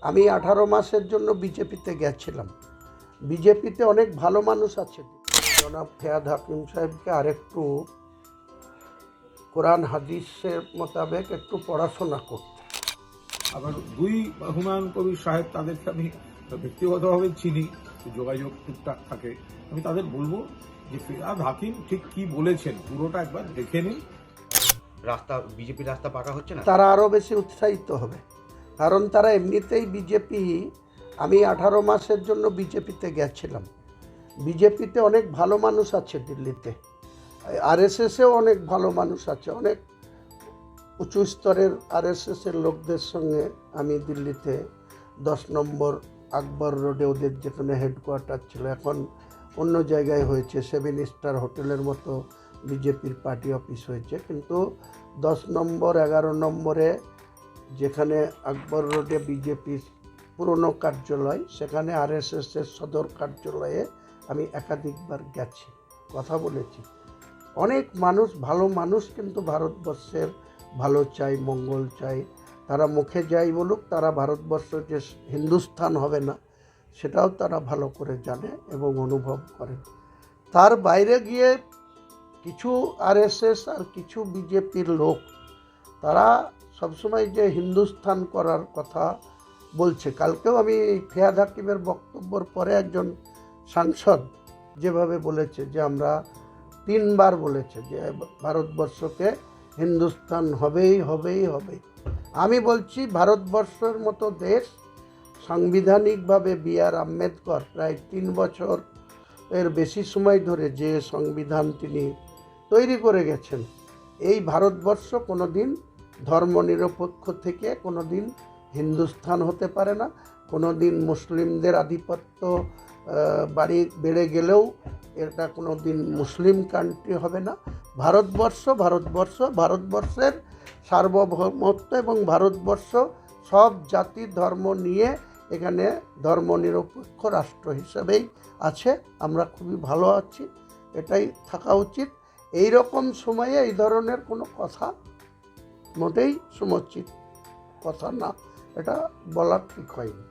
আমি 18 মাসের জন্য বিজেপিতে গেছিলাম। বিজেপিতে অনেক ভালো মানুষ আছে। জনাব ফিয়াদ হাকিম সাহেবকে আরেকটু কোরআন হাদিসের মোতাবেক একটু পড়াশোনা করতে। আবার দুই হুমায়ুন কবির সাহেব, তাদেরকে আমি ব্যক্তিগতভাবে চিনি, যোগাযোগ টুকটাক থাকে। আমি তাদের বলবো যে ফিয়াদ হাকিম ঠিক কি বলেছেন পুরোটা একবার দেখে নিন। বিজেপির রাস্তা পাকা হচ্ছে না, তারা আরও বেশি উৎসাহিত হবে, কারণ তারা এমনিতেই বিজেপি। আমি 18 মাসের জন্য বিজেপিতে গেছিলাম। বিজেপিতে অনেক ভালো মানুষ আছে দিল্লিতে, আরএসএসেও অনেক ভালো মানুষ আছে, অনেক উঁচু স্তরের আরএসএসের লোকদের সঙ্গে আমি দিল্লিতে 10 নম্বর আকবর রোডে ওদের যেখানে হেডকোয়ার্টার ছিল, এখন অন্য জায়গায় হয়েছে, 7 স্টার হোটেলের মতো বিজেপির পার্টি অফিস হয়েছে। কিন্তু 10 নম্বর 11 নম্বরে যেখানে আকবর রোডে বিজেপির পুরনো কার্যালয়, সেখানে আরএসএসের সদর কার্যালয়ে আমি একাধিকবার গেছি, কথা বলেছি। অনেক মানুষ, ভালো মানুষ, কিন্তু ভারতবর্ষের ভালো চাই, মঙ্গল চাই। তারা মুখে যাই বলুক, তারা ভারতবর্ষ যে হিন্দুস্থান হবে না সেটাও তারা ভালো করে জানে এবং অনুভব করেন। তার বাইরে গিয়ে কিছু আরএসএস আর কিছু বিজেপির লোক, তারা সবসময় যে হিন্দুস্থান করার কথা বলছে। কালকেও আমি ফিয়াদ হাকিমের বক্তব্যর পরে একজন সাংসদ যেভাবে বলেছে যে আমরা 3 বার বলেছে যে ভারতবর্ষকে হিন্দুস্তান হবেই হবেই হবে। আমি বলছি ভারতবর্ষের মতো দেশ সাংবিধানিকভাবে B.R. আম্বেদকর প্রায় 3 বছর এর বেশি সময় ধরে যে সংবিধান তিনি তৈরি করে গেছেন, এই ভারতবর্ষ কোনো দিন ধর্মনিরপেক্ষ থেকে কোনো দিন হিন্দুস্থান হতে পারে না। কোনো দিন মুসলিমদের আধিপত্য বেড়ে গেলেও এটা কোনো দিন মুসলিম কান্ট্রি হবে না। ভারতবর্ষের সার্বভৌমত্ব এবং ভারতবর্ষ সব জাতি ধর্ম নিয়ে এখানে ধর্মনিরপেক্ষ রাষ্ট্র হিসেবেই আছে। আমরা খুবই ভালো আছি, এটাই থাকা উচিত। এই রকম সময়ে এই ধরনের কোনো কথা মোটেই সমুচিত কথা না, এটা বলা ঠিক হয়নি।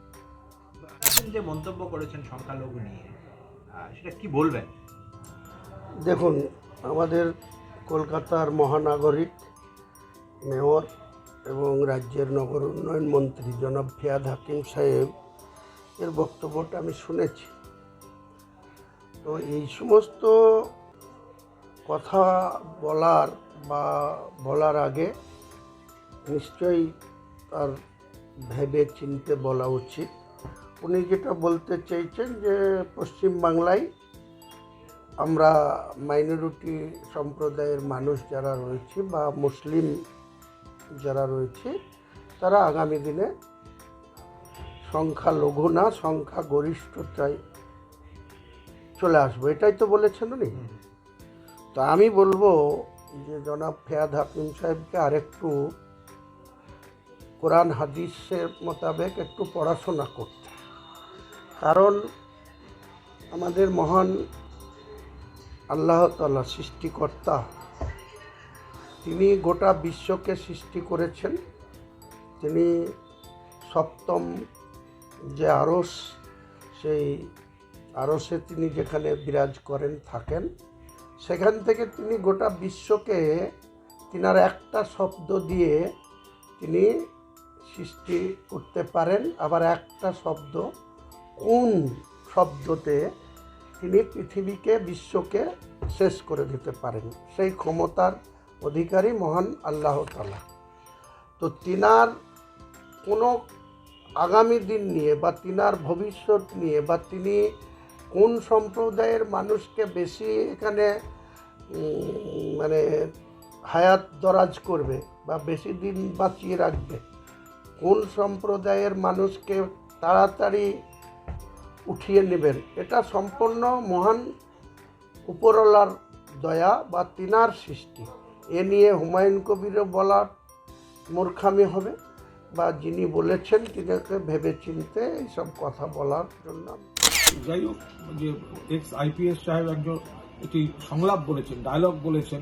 যে মন্তব্য করেছেন সংখ্যালঘু নিয়ে, সেটা কি বলবেন? দেখুন, আমাদের কলকাতার মহানাগরিক মেয়র এবং রাজ্যের নগর উন্নয়ন মন্ত্রী জনাব ফিয়াদ হাকিম সাহেব এর বক্তব্যটা আমি শুনেছি। তো এই সমস্ত কথা বলার আগে নিশ্চয়ই তার ভেবে চিনতে বলা উচিত। উনি যেটা বলতে চেয়েছেন যে পশ্চিমবাংলায় আমরা মাইনরিটি সম্প্রদায়ের মানুষ যারা রয়েছে বা মুসলিম যারা রয়েছে, তারা আগামী দিনে সংখ্যালঘু না সংখ্যাগরিষ্ঠতায় চলে আসবো, এটাই তো বলেছেন উনি। তো আমি বলবো যে জনাব ফিয়াদ হাকিম সাহেবকে আরেকটু কোরআন হাদিসের মোতাবেক একটু পড়াশোনা করতে। কারণ আমাদের মহান আল্লাহ তাআলা সৃষ্টিকর্তা, তিনি গোটা বিশ্বকে সৃষ্টি করেছেন। তিনি সপ্তম যে আরশ, সেই আরশে তিনি যেখানে বিরাজ করেন থাকেন, সেখান থেকে তিনি গোটা বিশ্বকে তিনার একটা শব্দ দিয়ে তিনি সৃষ্টি করতে পারেন। আবার একটা শব্দ, কোন শব্দতে তিনি পৃথিবীকে, বিশ্বকে শেষ করে দিতে পারেন, সেই ক্ষমতার অধিকারী মহান আল্লাহ তাআলা। তো তিনার কোনো আগামী দিন নিয়ে বা তিনার ভবিষ্যৎ নিয়ে বা তিনি কোন সম্প্রদায়ের মানুষকে বেশি এখানে মানে হায়াত দরাজ করবে বা বেশি দিন বাঁচিয়ে রাখবে, কোন সম্প্রদায়ের মানুষকে তাড়াতাড়ি উঠিয়ে নেবেন, এটা সম্পূর্ণ মহান উপরওয়ালার দয়া বা তিনার সৃষ্টি। এ নিয়ে হুমায়ুন কবিরও বলার মূর্খামি হবে, বা যিনি বলেছেন তিনাকে ভেবে চিনতে এইসব কথা বলার জন্য। যাই হোক, যে এক্স IPS সাহেব একটি সংলাপ বলেছেন, ডায়লগ বলেছেন,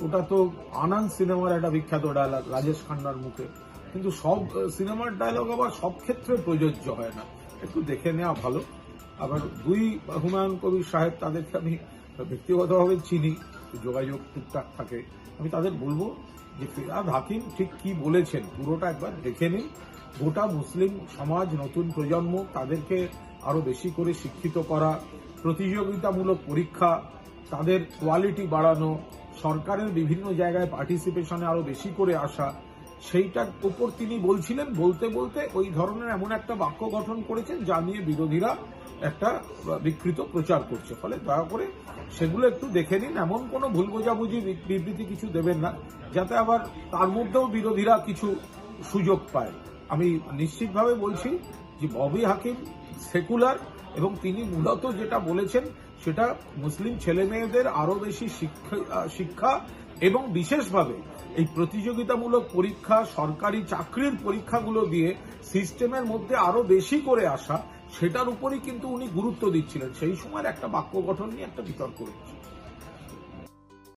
ওটা তো আনন্দ সিনেমার একটা বিখ্যাত ডায়লগ, রাজেশ খান্নার মুখে। কিন্তু সব সিনেমার ডায়লগ আবার সব ক্ষেত্রে প্রযোজ্য হয় না, একটু দেখে নেওয়া ভালো। আবার দুই হুমায়ুন কবির সাহেব, তাদেরকে আমি ব্যক্তিগতভাবে চিনি, যোগাযোগ টুকটাক থাকে। আমি তাদের বলবো যে ফিরহাদ হাকিম ঠিক কি বলেছেন পুরোটা একবার দেখে নিন। গোটা মুসলিম সমাজ, নতুন প্রজন্ম, তাদেরকে আরো বেশি করে শিক্ষিত করা, প্রতিযোগিতামূলক পরীক্ষা, তাদের কোয়ালিটি বাড়ানো, সরকারের বিভিন্ন জায়গায় পার্টিসিপেশনে আরো বেশি করে আসা, সেইটার উপর তিনি বলছিলেন। বলতে বলতে ওই ধরনের এমন একটা বাক্য গঠন করেছেন যা নিয়ে বিরোধীরা একটা বিকৃত প্রচার করছে। ফলে দয়া করে সেগুলো একটু দেখে নিন, এমন কোনো ভুল বোঝাবুঝি বিবৃতি কিছু দেবেন না যাতে আবার তার মধ্যেও বিরোধীরা কিছু সুযোগ পায়। আমি নিশ্চিতভাবে বলছি যে ববি হাকিম সেকুলার, এবং তিনি মূলত যেটা বলেছেন সেটা মুসলিম ছেলে মেয়েদের আরো বেশি শিক্ষা এবং বিশেষভাবে এই প্রতিযোগিতামূলক পরীক্ষা, সরকারি চাকরির পরীক্ষাগুলো দিয়ে সিস্টেমের মধ্যে আরো বেশি করে আসা, সেটার উপরই কিন্তু উনি গুরুত্ব দিচ্ছিলেন। সেই সময়ের একটা বাক্য গঠন নিয়ে একটা বিতর্ক হচ্ছে।